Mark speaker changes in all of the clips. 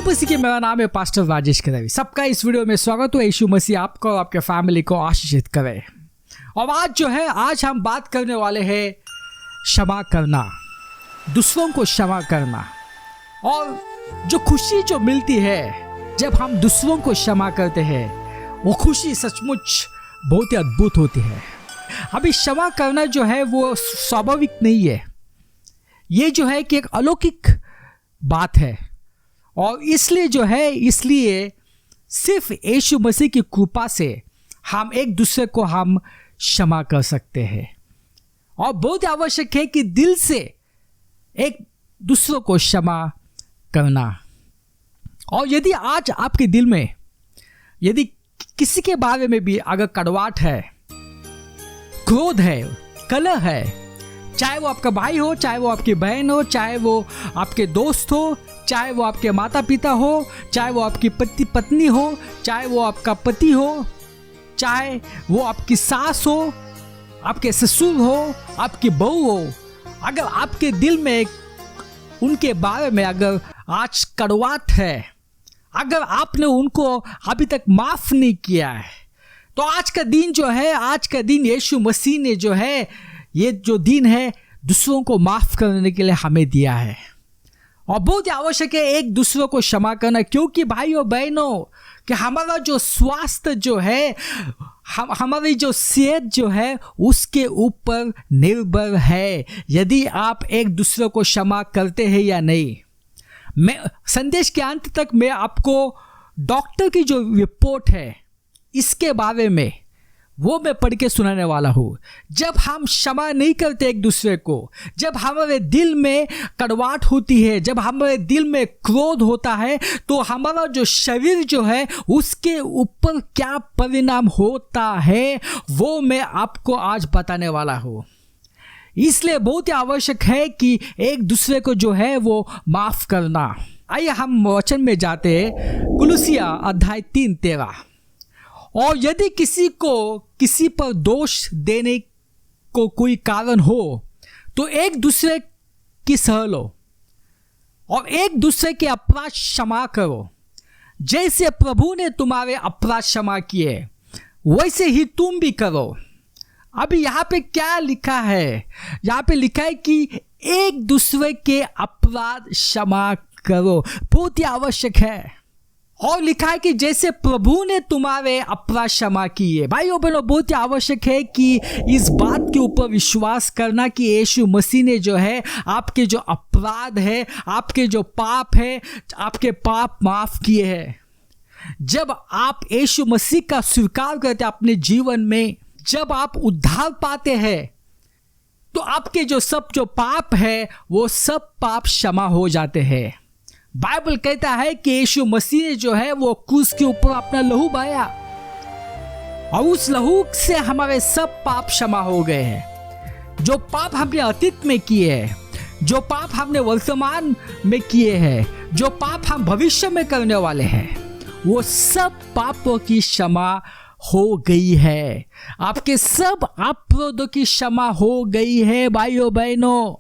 Speaker 1: मसीह के मेरा नाम है पास्टर राजेश कदवी। सबका इस वीडियो में स्वागत हो। यीशु मसीह आपको और आपके फैमिली को आशीषित करे। और आज हम बात करने वाले हैं क्षमा करना, दूसरों को क्षमा करना। और जो खुशी जो मिलती है जब हम दूसरों को क्षमा करते हैं, वो खुशी सचमुच बहुत ही अद्भुत होती है। अभी क्षमा करना जो है वो स्वाभाविक नहीं है, ये जो है कि एक अलौकिक बात है। और इसलिए सिर्फ यीशु मसीह की कृपा से हम एक दूसरे को हम क्षमा कर सकते हैं। और बहुत आवश्यक है कि दिल से एक दूसरे को क्षमा करना। और यदि आज आपके दिल में यदि किसी के बारे में भी अगर कड़वाहट है, क्रोध है, कलह है, चाहे वो आपका भाई हो, चाहे वो आपकी बहन हो, चाहे वो आपके दोस्त हो, चाहे वो आपके माता पिता हो, चाहे वो आपकी पत्नी हो, चाहे वो आपका पति हो, चाहे वो आपकी सास हो, आपके ससुर हो, आपकी बहू हो, अगर आपके दिल में उनके बारे में अगर आज कड़वाहट है, अगर आपने उनको अभी तक माफ नहीं किया है, तो आज का दिन यीशु मसीह ने जो है, ये जो दिन है दूसरों को माफ करने के लिए हमें दिया है। और बहुत आवश्यक है एक दूसरों को क्षमा करना, क्योंकि भाइयों बहनों कि हमारा जो स्वास्थ्य जो है, हमारी जो सेहत जो है, उसके ऊपर निर्भर है यदि आप एक दूसरे को क्षमा करते हैं या नहीं। मैं संदेश के अंत तक मैं आपको डॉक्टर की जो रिपोर्ट है इसके बारे में वो मैं पढ़ के सुनाने वाला हूँ। जब हम क्षमा नहीं करते एक दूसरे को, जब हमारे दिल में कड़वाहट होती है, जब हमारे दिल में क्रोध होता है, तो हमारा जो शरीर जो है उसके ऊपर क्या परिणाम होता है वो मैं आपको आज बताने वाला हूँ। इसलिए बहुत ही आवश्यक है कि एक दूसरे को जो है वो माफ करना। आइए हम वचन में जाते हैं, कुलुसिया अध्याय 3:13। और यदि किसी पर दोष देने को कोई कारण हो तो एक दूसरे की सह लो और एक दूसरे के अपराध क्षमा करो, जैसे प्रभु ने तुम्हारे अपराध क्षमा किए वैसे ही तुम भी करो। अभी यहाँ पे क्या लिखा है? यहाँ पे लिखा है कि एक दूसरे के अपराध क्षमा करो, बहुत ही आवश्यक है। और लिखा है कि जैसे प्रभु ने तुम्हारे अपराध क्षमा किए। भाइयों बहनों, बहुत ही आवश्यक है कि इस बात के ऊपर विश्वास करना कि यीशु मसीह ने जो है आपके जो अपराध है, आपके जो पाप है, आपके पाप माफ किए हैं। जब आप यीशु मसीह का स्वीकार करते हैं अपने जीवन में, जब आप उद्धार पाते हैं, तो आपके जो पाप है वो सब पाप क्षमा हो जाते हैं। बाइबल कहता है कि यीशु मसीह ने जो है वो क्रूस के ऊपर अपना लहू बहाया और उस लहू से हमारे सब पाप क्षमा हो गए हैं। जो पाप हमने अतीत में किए हैं, जो पाप हमने वर्तमान में किए हैं, जो पाप हम भविष्य में करने वाले हैं, वो सब पापों की क्षमा हो गई है। आपके सब अपराधों की क्षमा हो गई है भाइयों बहनों।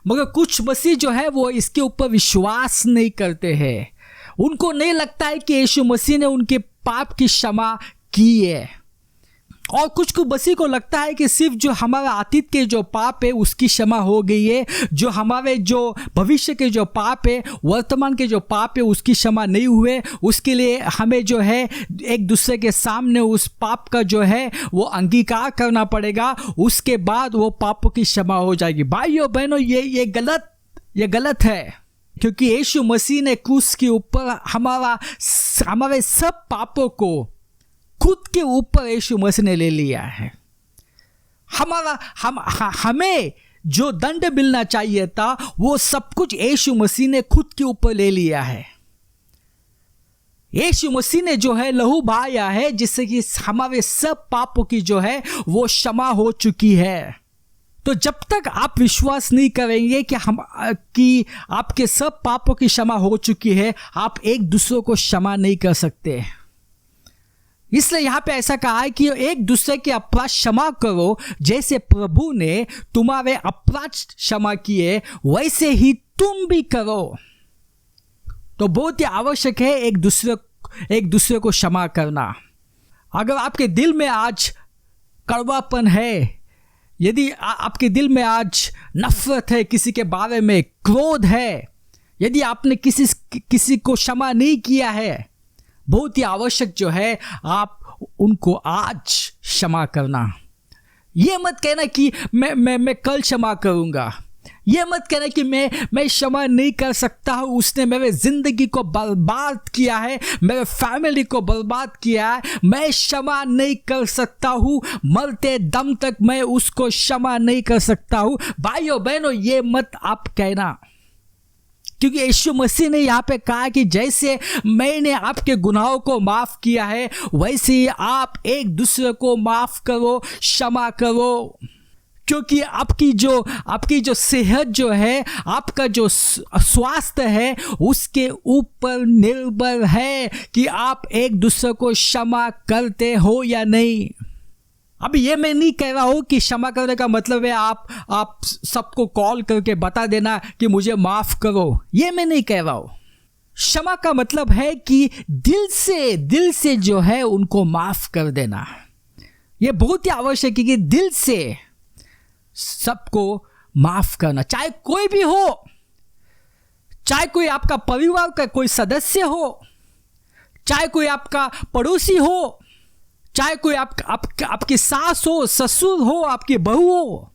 Speaker 1: मगर कुछ मसीह जो है वो इसके ऊपर विश्वास नहीं करते हैं। उनको नहीं लगता है कि यीशु मसीह ने उनके पाप की क्षमा की है। और कुछ मसीह को लगता है कि सिर्फ जो हमारा अतीत के जो पाप है उसकी क्षमा हो गई है, जो हमारे जो भविष्य के जो पाप है, वर्तमान के जो पाप है उसकी क्षमा नहीं हुए। उसके लिए हमें जो है एक दूसरे के सामने उस पाप का जो है वो अंगीकार करना पड़ेगा, उसके बाद वो पापों की क्षमा हो जाएगी। भाइयों बहनों, ये गलत है, क्योंकि यीशु मसीह ने क्रूस के ऊपर हमारे सब पापों को खुद के ऊपर यीशु मसीह ने ले लिया है। हमें जो दंड मिलना चाहिए था वो सब कुछ यीशु मसीह ने खुद के ऊपर ले लिया है। यीशु मसीह ने जो है लहू बहाया है, जिससे कि हमारे सब पापों की जो है वो क्षमा हो चुकी है। तो जब तक आप विश्वास नहीं करेंगे कि आपके सब पापों की क्षमा हो चुकी है, आप एक दूसरे को क्षमा नहीं कर सकते। इसलिए यहाँ पे ऐसा कहा है कि एक दूसरे के अपराध क्षमा करो, जैसे प्रभु ने तुम्हारे अपराध क्षमा किए वैसे ही तुम भी करो। तो बहुत ही आवश्यक है एक दूसरे को क्षमा करना। अगर आपके दिल में आज कड़वापन है, यदि आपके दिल में आज नफरत है, किसी के बारे में क्रोध है, यदि आपने किसी को क्षमा नहीं किया है, बहुत ही आवश्यक जो है आप उनको आज क्षमा करना। ये मत कहना कि मैं कल क्षमा करूँगा, ये मत कहना कि मैं क्षमा नहीं कर सकता हूँ, उसने मेरे ज़िंदगी को बर्बाद किया है, मेरे फैमिली को बर्बाद किया है, मैं क्षमा नहीं कर सकता हूँ, मरते दम तक मैं उसको क्षमा नहीं कर सकता हूँ। भाइयों बहनों, ये मत आप कहना, क्योंकि यीशु मसीह ने यहाँ पे कहा कि जैसे मैंने आपके गुनाहों को माफ़ किया है, वैसे ही आप एक दूसरे को माफ़ करो, क्षमा करो। क्योंकि आपकी जो सेहत जो है, आपका जो स्वास्थ्य है, उसके ऊपर निर्भर है कि आप एक दूसरे को क्षमा करते हो या नहीं। अभी ये मैं नहीं कह रहा हूँ कि क्षमा करने का मतलब है आप सबको कॉल करके बता देना कि मुझे माफ़ करो, ये मैं नहीं कह रहा हूँ। क्षमा का मतलब है कि दिल से जो है उनको माफ़ कर देना। ये बहुत ही आवश्यक है कि दिल से सबको माफ करना, चाहे कोई भी हो, चाहे कोई आपका परिवार का कोई सदस्य हो, चाहे कोई आपका पड़ोसी हो, चाहे कोई आपकी सास हो, ससुर हो, आपकी बहू हो,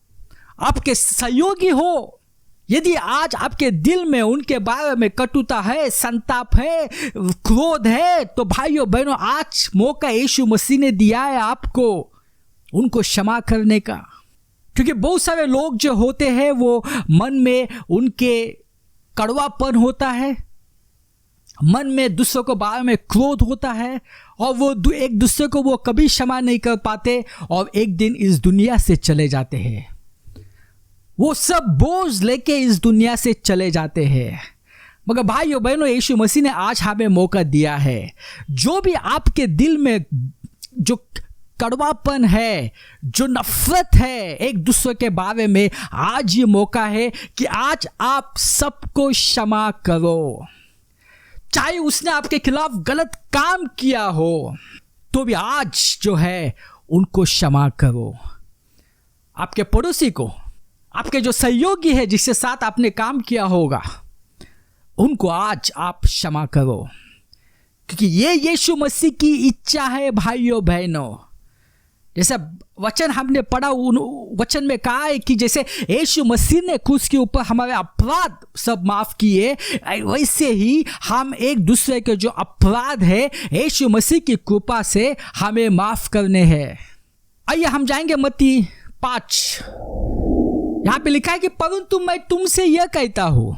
Speaker 1: आपके सहयोगी हो। यदि आज आपके दिल में उनके बारे में कटुता है, संताप है, क्रोध है, तो भाइयों बहनों, आज मौका यीशु मसीह ने दिया है आपको उनको क्षमा करने का। क्योंकि बहुत सारे लोग जो होते हैं वो मन में उनके कड़वापन होता है, मन में दूसरों के बारे में क्रोध होता है, और वो एक दूसरे को वो कभी क्षमा नहीं कर पाते और एक दिन इस दुनिया से चले जाते हैं। वो सब बोझ लेके इस दुनिया से चले जाते हैं। मगर भाइयों बहनों, यीशु मसीह ने आज हमें मौका दिया है। जो भी आपके दिल में जो कड़वापन है, जो नफरत है एक दूसरे के बारे में, आज ये मौका है कि आज आप सबको क्षमा करो। चाहे उसने आपके खिलाफ गलत काम किया हो, तो भी आज जो है उनको क्षमा करो। आपके पड़ोसी को, आपके जो सहयोगी है जिसके साथ आपने काम किया होगा, उनको आज आप क्षमा करो, क्योंकि ये यीशु मसीह की इच्छा है। भाइयों बहनों, जैसा वचन हमने पढ़ा, उन वचन में कहा है कि जैसे यीशु मसीह ने क्रूस के ऊपर हमारे अपराध सब माफ किए, वैसे ही हम एक दूसरे के जो अपराध है यीशु मसीह की कृपा से हमें माफ करने हैं। आइए हम जाएंगे मत्ती 5। यहाँ पे लिखा है कि परंतु मैं तुमसे यह कहता हूं,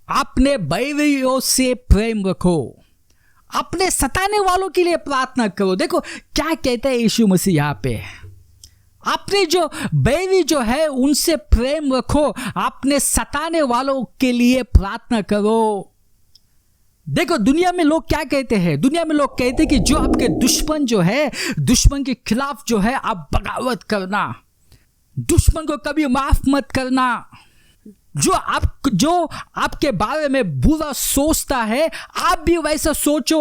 Speaker 1: अपने बैरियों से प्रेम रखो, अपने सताने वालों के लिए प्रार्थना करो। देखो क्या कहता है यीशु मसीह यहाँ पे, अपने जो बैरी जो है उनसे प्रेम रखो, अपने सताने वालों के लिए प्रार्थना करो। देखो दुनिया में लोग क्या कहते हैं, दुनिया में लोग कहते हैं कि जो आपके दुश्मन जो है, दुश्मन के खिलाफ जो है आप बगावत करना, दुश्मन को कभी माफ मत करना। जो आपके बारे में बुरा सोचता है, आप भी वैसा सोचो।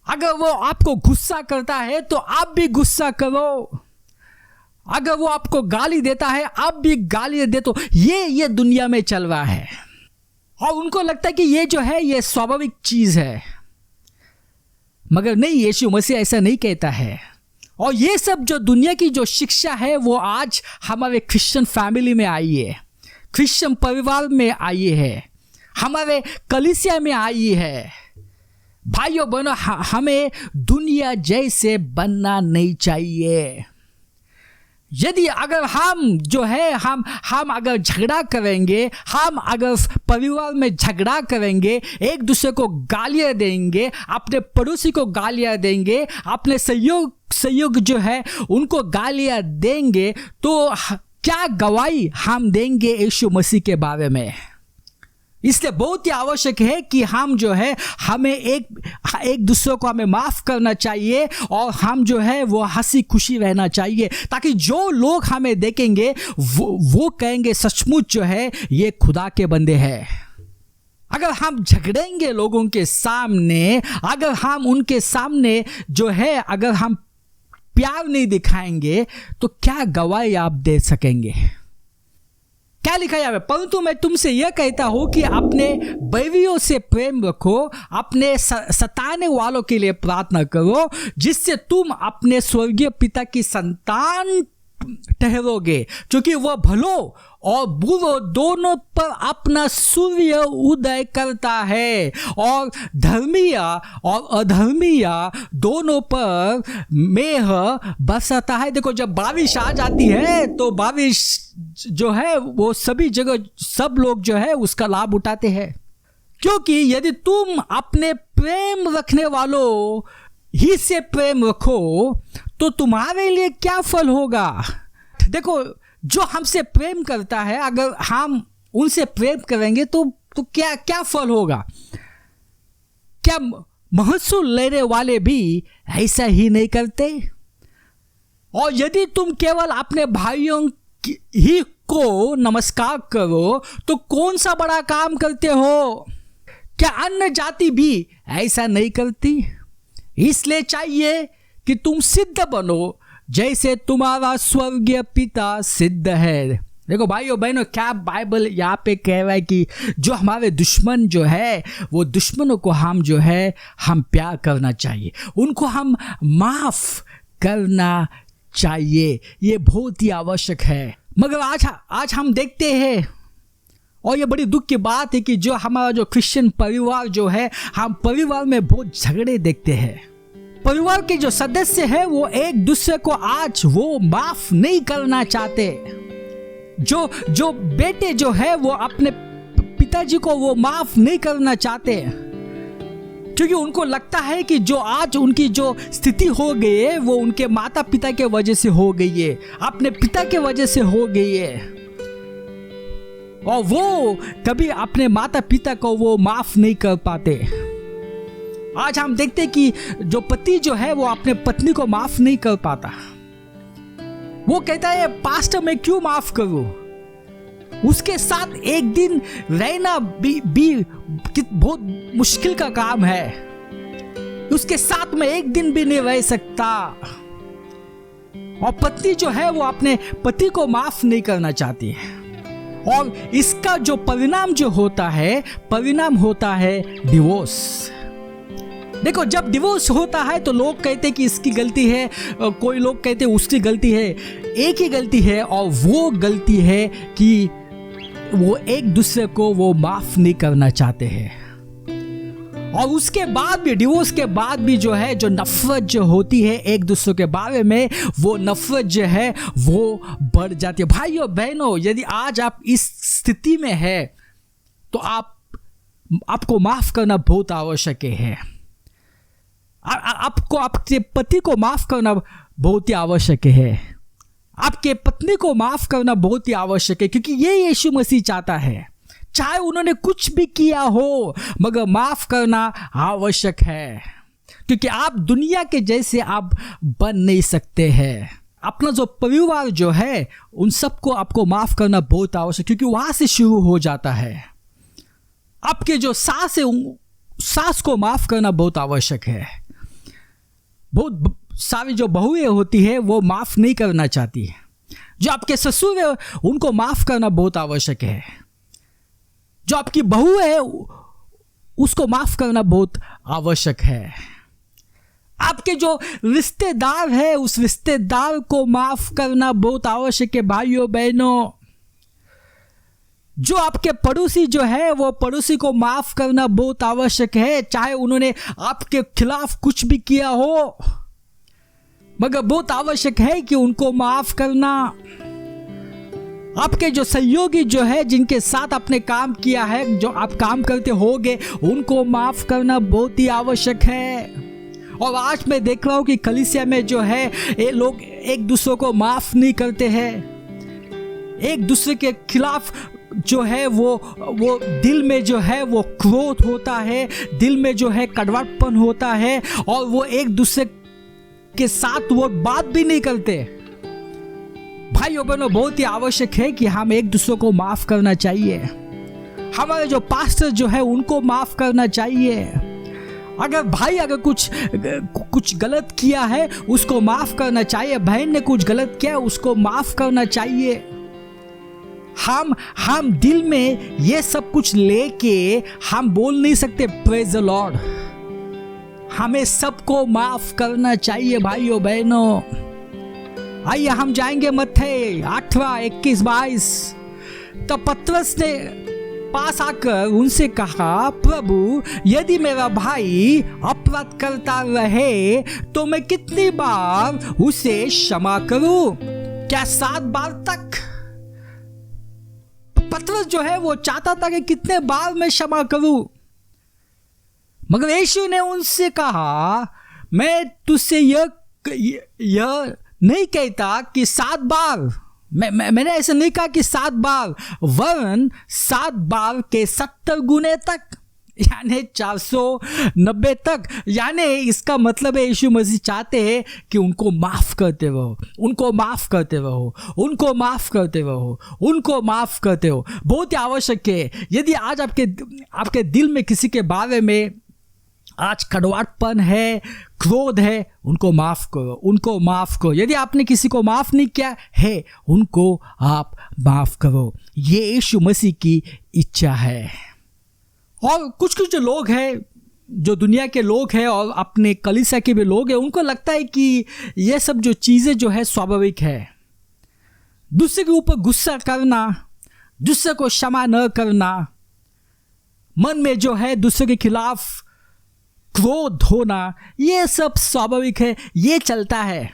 Speaker 1: अगर वो आपको गुस्सा करता है तो आप भी गुस्सा करो। अगर वो आपको गाली देता है, आप भी गाली दे दो। ये दुनिया में चल रहा है, और उनको लगता है कि ये जो है ये स्वाभाविक चीज है। मगर नहीं, यीशु मसीह ऐसा नहीं कहता है। और ये सब जो दुनिया की जो शिक्षा है वो आज हमारे क्रिश्चियन फैमिली में आई है, क्रिश्चियन परिवार में आई है, हमारे कलीसिया में आई है। भाइयों बहनों, हमें दुनिया जैसे बनना नहीं चाहिए। यदि अगर हम जो है हम अगर झगड़ा करेंगे, हम अगर परिवार में झगड़ा करेंगे, एक दूसरे को गालियाँ देंगे, अपने पड़ोसी को गालियाँ देंगे, अपने सहयोग जो है उनको गालियाँ देंगे, तो क्या गवाही हम देंगे यीशु मसीह के बारे में। इसलिए बहुत ही आवश्यक है कि हम जो है हमें एक दूसरे को हमें माफ करना चाहिए, और हम जो है वो हंसी खुशी रहना चाहिए, ताकि जो लोग हमें देखेंगे वो कहेंगे सचमुच जो है ये खुदा के बंदे हैं। अगर हम झगड़ेंगे लोगों के सामने, अगर हम उनके सामने जो है अगर हम प्यार नहीं दिखाएंगे तो क्या गवाही आप दे सकेंगे? क्या लिखा है? परंतु मैं तुमसे यह कहता हूं कि अपने बैरियों से प्रेम रखो, अपने सताने वालों के लिए प्रार्थना करो, जिससे तुम अपने स्वर्गीय पिता की संतान ठहरोगे, क्योंकि वह भलों और बुरों दोनों पर अपना सूर्य उदय करता है और धर्मीय और अधर्मीय दोनों पर मेघ बरसाता है। देखो, जब बारिश आ जाती है तो बारिश जो है वो सभी जगह सब लोग जो है उसका लाभ उठाते हैं, क्योंकि यदि तुम अपने प्रेम रखने वालों ही से प्रेम रखो तो तुम्हारे लिए क्या फल होगा? देखो, जो हमसे प्रेम करता है, अगर हम उनसे प्रेम करेंगे तो क्या क्या फल होगा? क्या महसूल लेने वाले भी ऐसा ही नहीं करते? और यदि तुम केवल अपने भाइयों ही को नमस्कार करो तो कौन सा बड़ा काम करते हो? क्या अन्य जाति भी ऐसा नहीं करती? इसलिए चाहिए कि तुम सिद्ध बनो जैसे तुम्हारा स्वर्गीय पिता सिद्ध है। देखो भाइयों बहनों, क्या बाइबल यहाँ पे कह रहा है कि जो हमारे दुश्मन जो है वो दुश्मनों को हम जो है हम प्यार करना चाहिए, उनको हम माफ करना चाहिए। ये बहुत ही आवश्यक है। मगर आज हम देखते हैं, और ये बड़ी दुख की बात है कि जो हमारा जो क्रिश्चियन परिवार जो है, हम परिवार में बहुत झगड़े देखते हैं। परिवार के जो सदस्य हैं वो एक दूसरे को आज वो माफ नहीं करना चाहते। जो बेटे जो है वो अपने पिताजी को वो माफ नहीं करना चाहते, क्योंकि उनको लगता है कि जो आज उनकी जो स्थिति हो गई है वो उनके माता पिता के वजह से हो गई है, अपने पिता के वजह से हो गई है, और वो कभी अपने माता पिता को वो माफ नहीं कर पाते। आज हम देखते हैं कि जो पति जो है वो अपने पत्नी को माफ नहीं कर पाता। वो कहता है, पास्टर मैं क्यों माफ करूं? उसके साथ एक दिन रहना भी बहुत मुश्किल का काम है। उसके साथ में एक दिन भी नहीं रह सकता। और पत्नी जो है वो अपने पति को माफ नहीं करना चाहती है, और इसका जो परिणाम जो होता है, परिणाम होता है डिवोर्स। देखो, जब डिवोर्स होता है तो लोग कहते हैं कि इसकी गलती है, कोई लोग कहते हैं उसकी गलती है। एक ही गलती है, और वो गलती है कि वो एक दूसरे को वो माफ नहीं करना चाहते हैं। और उसके बाद भी, डिवोर्स के बाद भी जो है जो नफरत जो होती है एक दूसरे के बारे में, वो नफरत जो है वो बढ़ जाती है। भाइयों बहनों, यदि आज आप इस स्थिति में है तो आपको माफ करना बहुत आवश्यक है। आपको आपके पति को माफ करना बहुत ही आवश्यक है, आपके पत्नी को माफ करना बहुत ही आवश्यक है, क्योंकि ये यीशु मसीह चाहता है। चाहे उन्होंने कुछ भी किया हो, मगर माफ करना आवश्यक है, क्योंकि आप दुनिया के जैसे आप बन नहीं सकते हैं। अपना जो परिवार जो है उन सबको आपको माफ करना बहुत आवश्यक, क्योंकि वहां से शुरू हो जाता है। आपके जो सास है, सास को माफ करना बहुत आवश्यक है। बहुत सारी जो बहुएं होती है वो माफ नहीं करना चाहती है। जो आपके ससुर है उनको माफ करना बहुत आवश्यक है। जो आपकी बहू है उसको माफ करना बहुत आवश्यक है। आपके जो रिश्तेदार है उस रिश्तेदार को माफ करना बहुत आवश्यक है। भाइयों बहनों, जो आपके पड़ोसी जो है वो पड़ोसी को माफ करना बहुत आवश्यक है, चाहे उन्होंने आपके खिलाफ कुछ भी किया हो, मगर बहुत आवश्यक है कि उनको माफ करना। आपके जो सहयोगी जो है, जिनके साथ आपने काम किया है, जो आप काम करते होगे, उनको माफ करना बहुत ही आवश्यक है। और आज मैं देख रहा हूं कि कलीसिया में जो है ये लोग एक दूसरे को माफ नहीं करते हैं। एक दूसरे के खिलाफ जो है वो दिल में जो है वो क्रोध होता है, दिल में जो है कड़वापन होता है, और वो एक दूसरे के साथ वो बात भी नहीं करते। भाइयों बहनों, बहुत ही आवश्यक है कि हम एक दूसरे को माफ करना चाहिए। हमारे जो पास्टर जो है उनको माफ करना चाहिए। अगर भाई अगर कुछ गलत किया है उसको माफ करना चाहिए। बहन ने कुछ गलत किया उसको माफ करना चाहिए। हम दिल में ये सब कुछ लेके हम बोल नहीं सकते प्रेज द लॉर्ड। हमें सबको माफ करना चाहिए भाइयों बहनों। आइए हम जाएंगे मत्थई 8:21-22। तो पतरस ने पास आकर उनसे कहा, प्रभु यदि मेरा भाई अपराध करता रहे तो मैं कितनी बार उसे क्षमा करूं? क्या 7 बार तक? पतरस जो है वो चाहता था कि कितने बार मैं क्षमा करूं, मगर यीशु ने उनसे कहा, मैं तुझसे यह नहीं कहता कि 7 बार, मैंने ऐसा नहीं कहा कि 7 बार, वरन 7 बार के 70 गुने तक, यानी 490 तक। यानी इसका मतलब है यीशु मसीह चाहते हैं कि उनको माफ करते रहो, उनको माफ करते रहो, उनको माफ करते रहो, उनको माफ करते हो। बहुत ही आवश्यक है। यदि आज आपके दिल में किसी के बारे में आज कड़वाहटपन है, क्रोध है, उनको माफ करो, उनको माफ करो। यदि आपने किसी को माफ नहीं किया है, उनको आप माफ करो। ये यीशु मसीह की इच्छा है। और कुछ जो लोग हैं, जो दुनिया के लोग हैं और अपने कलीसिया के भी लोग हैं, उनको लगता है कि ये सब जो चीज़ें जो है स्वाभाविक है। दूसरे के ऊपर गुस्सा करना, दूसरे को क्षमा न करना, मन में जो है दूसरे के खिलाफ क्रोध होना, ये सब स्वाभाविक है, ये चलता है।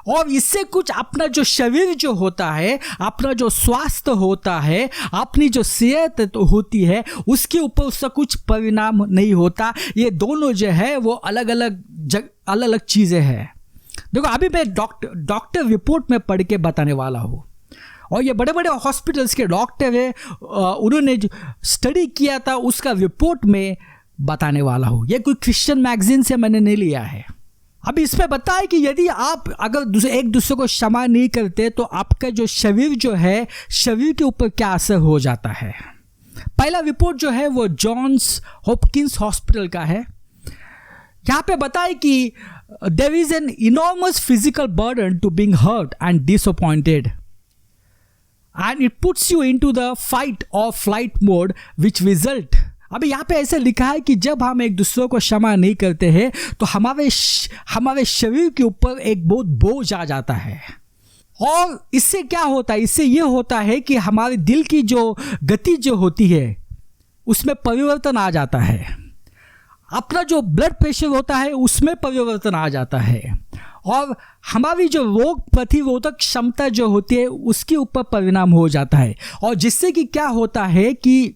Speaker 1: और इससे कुछ अपना जो शरीर जो होता है, अपना जो स्वास्थ्य होता है, अपनी जो सेहत होती है, उसके ऊपर उसका कुछ परिणाम नहीं होता। ये दोनों जो है वो अलग अलग चीज़ें हैं। देखो अभी मैं डॉक्टर रिपोर्ट में पढ़ के बताने वाला हूँ। और ये बड़े बड़े हॉस्पिटल्स के डॉक्टर है, उन्होंने जो स्टडी किया था उसका रिपोर्ट में बताने वाला हूँ। ये कोई क्रिश्चियन मैगजीन से मैंने नहीं लिया है। अभी इसमें बताया कि यदि आप अगर एक दूसरे को क्षमा नहीं करते तो आपका जो शरीर जो है, शरीर के ऊपर क्या असर हो जाता है। पहला रिपोर्ट जो है वो जॉन्स हॉपकिंस हॉस्पिटल का है। यहाँ पे बताया कि there is an enormous physical burden to being hurt and disappointed and it puts you into the fight or flight mode which result. अभी यहाँ पे ऐसे लिखा है कि जब हम एक दूसरे को क्षमा नहीं करते हैं तो हमारे शरीर के ऊपर एक बहुत बोझ आ जाता है। और इससे क्या होता है, इससे ये होता है कि हमारे दिल की जो गति जो होती है उसमें परिवर्तन आ जाता है। अपना जो ब्लड प्रेशर होता है उसमें परिवर्तन आ जाता है। और हमारी जो रोग प्रतिरोधक क्षमता जो होती है उसके ऊपर परिणाम हो जाता है। और जिससे कि क्या होता है कि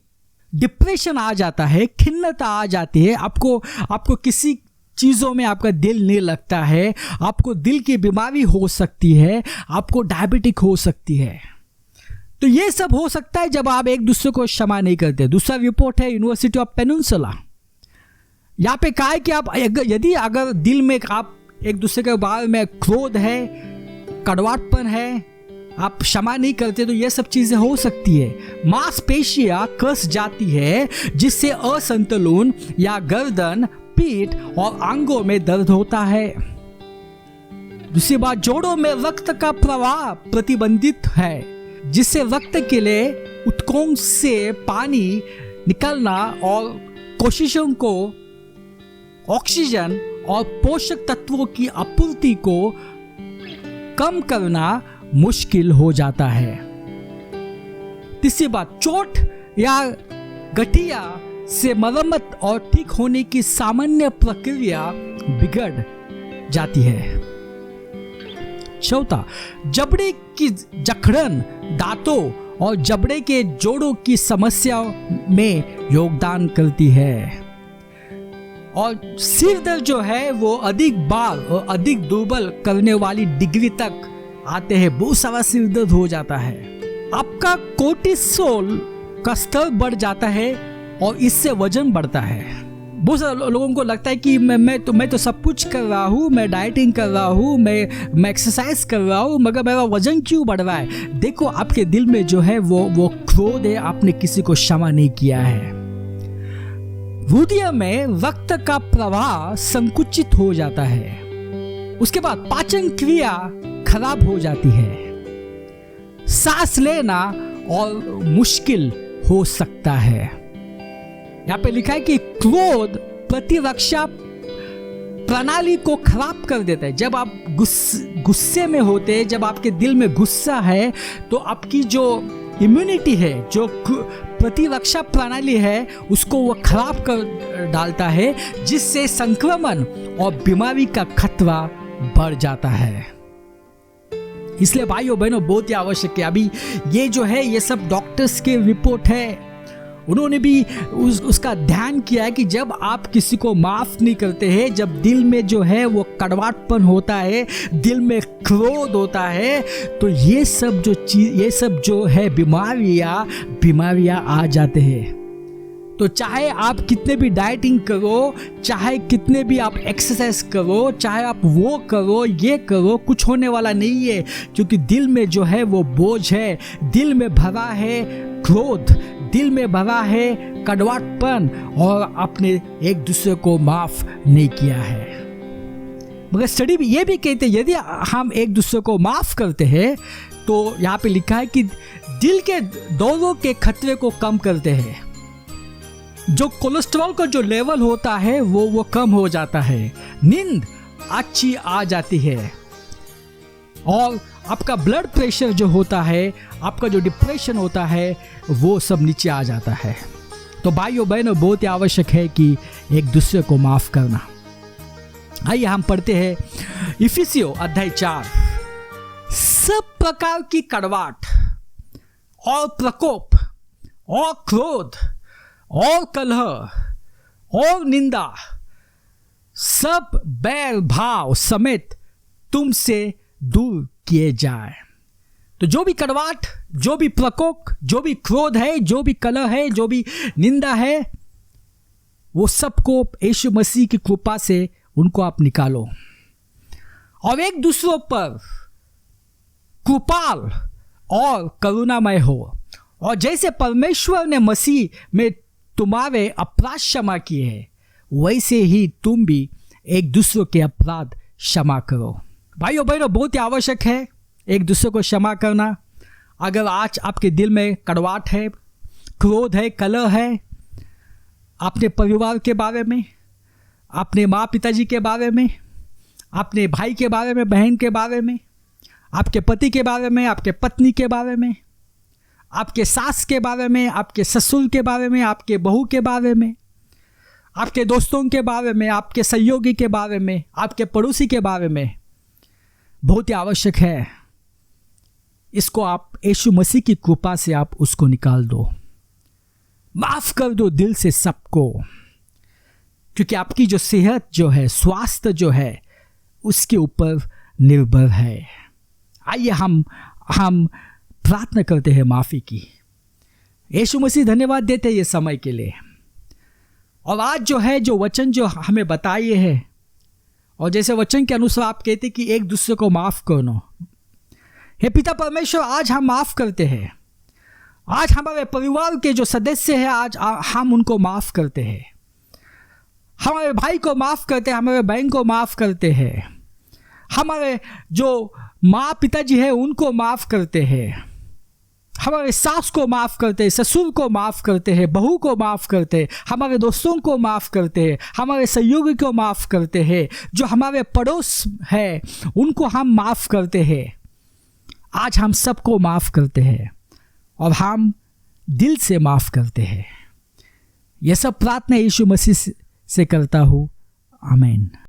Speaker 1: डिप्रेशन आ जाता है, खिन्नता आ जाती है, आपको किसी चीज़ों में आपका दिल नहीं लगता है, आपको दिल की बीमारी हो सकती है, आपको डायबिटिक हो सकती है। तो ये सब हो सकता है जब आप एक दूसरे को क्षमा नहीं करते। दूसरा रिपोर्ट है यूनिवर्सिटी ऑफ पेनिनसुला। यहाँ पे कहा है कि आप यदि अगर दिल में आप एक दूसरे के बारे में क्रोध है, कड़वाहटपन है, आप क्षमा नहीं करते तो ये सब चीजें हो सकती है। मांसपेशियां कस जाती है जिससे असंतुलन या गर्दन, पीठ और अंगों में दर्द होता है। दूसरी बात, जोड़ों में रक्त का प्रवाह प्रतिबंधित है जिससे रक्त के लिए ऊतकों से पानी निकलना और कोशिशों को ऑक्सीजन और पोषक तत्वों की आपूर्ति को कम करना मुश्किल हो जाता है। तीसरी बात, चोट या गठिया से मरम्मत और ठीक होने की सामान्य प्रक्रिया बिगड़ जाती है। चौथा, जबड़े की जकड़न दांतों और जबड़े के जोड़ों की समस्या में योगदान करती है। और सिर दर्द जो है वो अधिक बार और अधिक दुर्बल करने वाली डिग्री तक आते हैं। बहुत सारा सिर दर्द हो जाता है। आपका कोर्टिसोल का स्तर बढ़ जाता है और इससे वजन बढ़ता है। बहुत सारे लोगों को लगता है कि मैं तो सब कुछ कर रहा हूँ, मैं डाइटिंग कर रहा हूँ, मैं एक्सरसाइज कर रहा हूँ, मगर मेरा वजन क्यों बढ़ रहा है? देखो, आपके दिल में जो है वो क्रोध है, आपने किसी को क्षमा नहीं किया है। हृदय में रक्त का प्रवाह संकुचित हो जाता है, उसके बाद पाचन क्रिया खराब हो जाती है, सांस लेना और मुश्किल हो सकता है। यहाँ पे लिखा है कि क्रोध प्रतिरक्षा प्रणाली को खराब कर देता है। जब आप गुस्से में होते हैं, जब आपके दिल में गुस्सा है, तो आपकी जो इम्यूनिटी है, जो प्रतिरक्षा प्रणाली है, उसको वो खराब कर डालता है, जिससे संक्रमण और बीमारी का खतरा बढ़ जाता है। इसलिए भाइयों बहनों, बहुत ही आवश्यक है। अभी ये जो है, ये सब डॉक्टर्स के रिपोर्ट है, उन्होंने भी उसका ध्यान किया है कि जब आप किसी को माफ नहीं करते हैं, जब दिल में जो है वो कड़वाहटपन होता है, दिल में क्रोध होता है, तो ये सब जो है बीमारियां आ जाते हैं। तो चाहे आप कितने भी डाइटिंग करो, चाहे कितने भी आप एक्सरसाइज करो, चाहे आप वो करो, ये करो, कुछ होने वाला नहीं है, क्योंकि दिल में जो है वो बोझ है, दिल में भरा है क्रोध, दिल में भरा है कड़वाहटपन, और आपने एक दूसरे को माफ नहीं किया है। मगर स्टडी भी ये भी कहते हैं, यदि हम एक दूसरे को माफ करते हैं, तो यहाँ पे लिखा है कि दिल के दौरों के खतरे को कम करते हैं, जो कोलेस्ट्रॉल का जो लेवल होता है वो कम हो जाता है, नींद अच्छी आ जाती है, और आपका ब्लड प्रेशर जो होता है, आपका जो डिप्रेशन होता है, वो सब नीचे आ जाता है। तो भाइयों बहनों, बहुत ही आवश्यक है कि एक दूसरे को माफ करना। आइए हम पढ़ते हैं इफिसियों अध्याय 4। सब प्रकार की कड़वाहट और प्रकोप और क्रोध और कलह और निंदा, सब बैर भाव समेत तुमसे दूर किए जाए। तो जो भी कड़वाहट, जो भी प्रकोप, जो भी क्रोध है, जो भी कलह है, जो भी निंदा है, वो सबको यीशु मसीह की कृपा से उनको आप निकालो, और एक दूसरों पर कृपाल और करुणामय हो। और जैसे परमेश्वर ने मसीह में तुम्हारे अपराध क्षमा किए हैं, वैसे ही तुम भी एक दूसरे के अपराध क्षमा करो। भाइयों बहनों, बहुत ही आवश्यक है एक दूसरे को क्षमा करना। अगर आज आपके दिल में कड़वाहट है, क्रोध है, कलह है, अपने परिवार के बारे में, अपने माँ पिताजी के बारे में, अपने भाई के बारे में, बहन के बारे में, आपके पति के बारे में, आपके पत्नी के बारे में, आपके सास के बारे में, आपके ससुर के बारे में, आपके बहू के बारे में, आपके दोस्तों के बारे में, आपके सहयोगी के बारे में, आपके पड़ोसी के बारे में, बहुत ही आवश्यक है इसको आप यीशु मसीह की कृपा से आप उसको निकाल दो, माफ कर दो दिल से सबको, क्योंकि आपकी जो सेहत जो है, स्वास्थ्य जो है, उसके ऊपर निर्भर है। आइए हम प्रार्थना करते हैं माफ़ी की। यीशु मसीह, धन्यवाद देते हैं ये समय के लिए, और आज जो है जो वचन जो हमें बताइए है, और जैसे वचन के अनुसार आप कहते कि एक दूसरे को माफ़ करो। हे पिता परमेश्वर, आज हम माफ़ करते हैं। आज हमारे परिवार के जो सदस्य हैं, आज हम उनको माफ़ करते हैं। हमारे भाई को माफ़ करते हैं, हमारे बहन को माफ़ करते हैं, हमारे जो माँ पिताजी हैं उनको माफ़ करते हैं, हमारे सास को माफ़ करते हैं, ससुर को माफ़ करते हैं, बहू को माफ़ करते हैं, हमारे दोस्तों को माफ़ करते हैं, हमारे सहयोगी को माफ़ करते हैं, जो हमारे पड़ोस है उनको हम माफ़ करते हैं। आज हम सबको माफ़ करते हैं और हम दिल से माफ़ करते हैं। यह सब प्रार्थना यीशु मसीह से करता हूँ। आमीन।